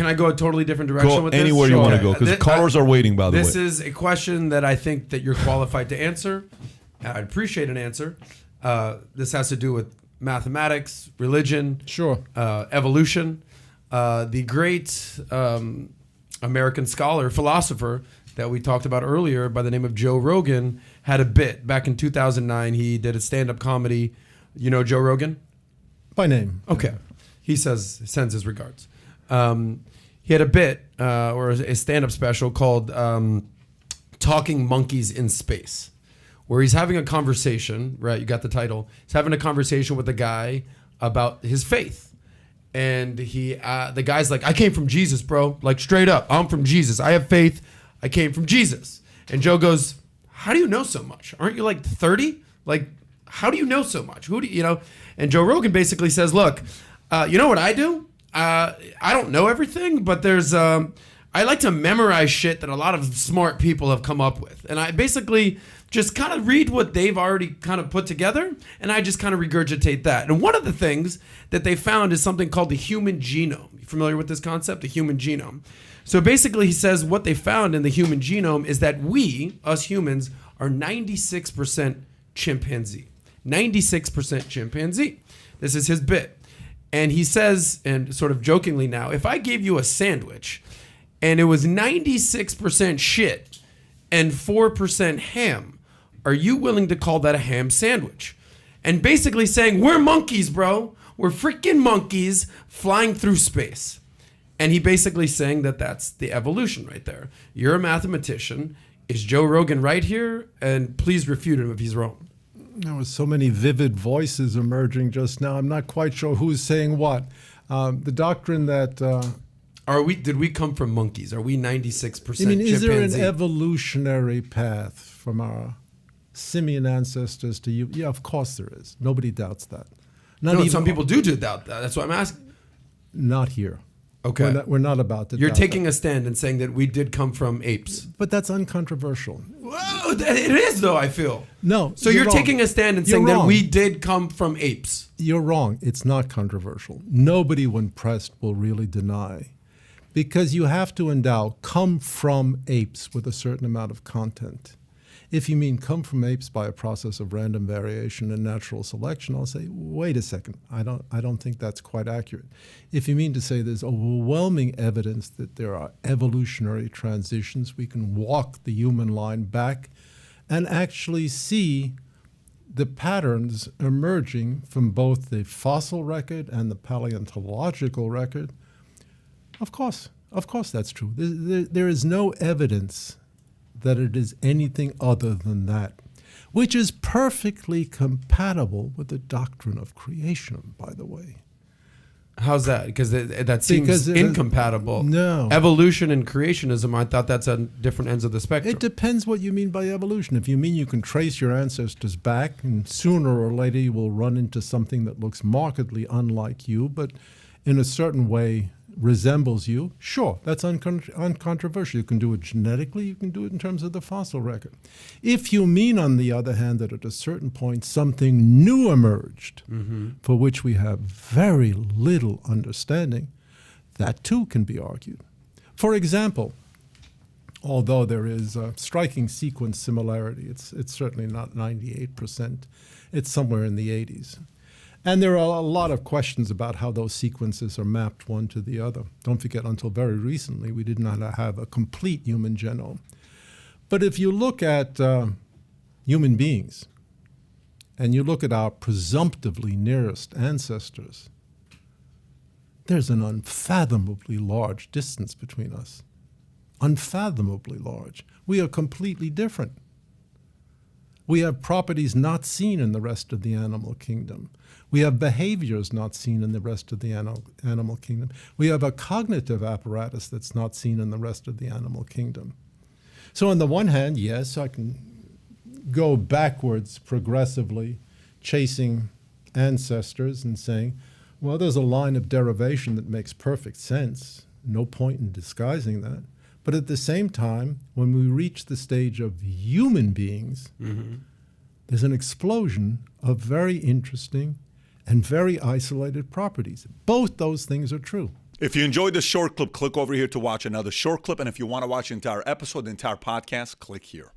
can I go a totally different direction Go with this? anywhere you want to go, because callers are waiting, by the way. This is a question that I think that you're qualified to answer. I'd appreciate an answer. This has to do with mathematics, religion, evolution. The great American scholar, philosopher that we talked about earlier by the name of Joe Rogan had a bit. Back in 2009, he did a stand-up comedy. You know Joe Rogan? By name. Okay. He sends his regards. He had a bit or a stand-up special called Talking Monkeys in Space, where he's having a conversation, right? You got the title. He's having a conversation with a guy about his faith. And the guy's like, I came from Jesus, bro. Like, straight up, I'm from Jesus. I have faith. I came from Jesus. And Joe goes, how do you know so much? Aren't you like 30? Like, how do you know so much? Who do you know? And Joe Rogan basically says, look, you know what I do? I don't know everything, but there's I like to memorize shit that a lot of smart people have come up with. And I basically just kind of read what they've already kind of put together, and I just kind of regurgitate that. And one of the things that they found is something called the human genome. You familiar with this concept, the human genome? So basically he says what they found in the human genome is that we, us humans, are 96% chimpanzee. 96% chimpanzee. This is his bit. And he says, and sort of jokingly now, if I gave you a sandwich and it was 96% shit and 4% ham, are you willing to call that a ham sandwich? And basically saying, we're monkeys, bro. We're freaking monkeys flying through space. And he basically saying that that's the evolution right there. You're a mathematician. Is Joe Rogan right here? And please refute him if he's wrong. There were so many vivid voices emerging just now. I'm not quite sure who's saying what. The doctrine that... Did we come from monkeys? Are we 96% chimpanzee? I mean, is there an evolutionary path from our simian ancestors to you? Yeah, of course there is. Nobody doubts that. Some people do doubt that. That's why I'm asking. Not here. Okay. We're not about to You're doubt taking that. a stand and saying that we did come from apes. But that's uncontroversial. Whoa, it is, though, I feel. No. So you're wrong. taking a stand and saying that we did come from apes. You're wrong. It's not controversial. Nobody, when pressed, will really deny. Because you have to endow come from apes with a certain amount of content. If you mean come from apes by a process of random variation and natural selection, I'll say, wait a second, I don't think that's quite accurate. If you mean to say there's overwhelming evidence that there are evolutionary transitions, we can walk the human line back and actually see the patterns emerging from both the fossil record and the paleontological record. Of course that's true. There is no evidence that it is anything other than that, which is perfectly compatible with the doctrine of creation, by the way. How's that? Because that seems incompatible. No. Evolution and creationism, I thought that's on different ends of the spectrum. It depends what you mean by evolution. If you mean you can trace your ancestors back, and sooner or later you will run into something that looks markedly unlike you, but in a certain way resembles you, sure, that's uncontroversial. You can do it genetically, you can do it in terms of the fossil record. If you mean, on the other hand, that at a certain point something new emerged for which we have very little understanding, that too can be argued. For example, although there is a striking sequence similarity, it's certainly not 98%, it's somewhere in the 80s. And there are a lot of questions about how those sequences are mapped one to the other. Don't forget, until very recently, we did not have a complete human genome. But if you look at human beings, and you look at our presumptively nearest ancestors, there's an unfathomably large distance between us. Unfathomably large. We are completely different. We have properties not seen in the rest of the animal kingdom. We have behaviors not seen in the rest of the animal kingdom. We have a cognitive apparatus that's not seen in the rest of the animal kingdom. So on the one hand, yes, I can go backwards progressively, chasing ancestors and saying, well, there's a line of derivation that makes perfect sense. No point in disguising that. But at the same time, when we reach the stage of human beings, there's an explosion of very interesting and very isolated properties. Both those things are true. If you enjoyed this short clip, click over here to watch another short clip. And if you want to watch the entire episode, the entire podcast, click here.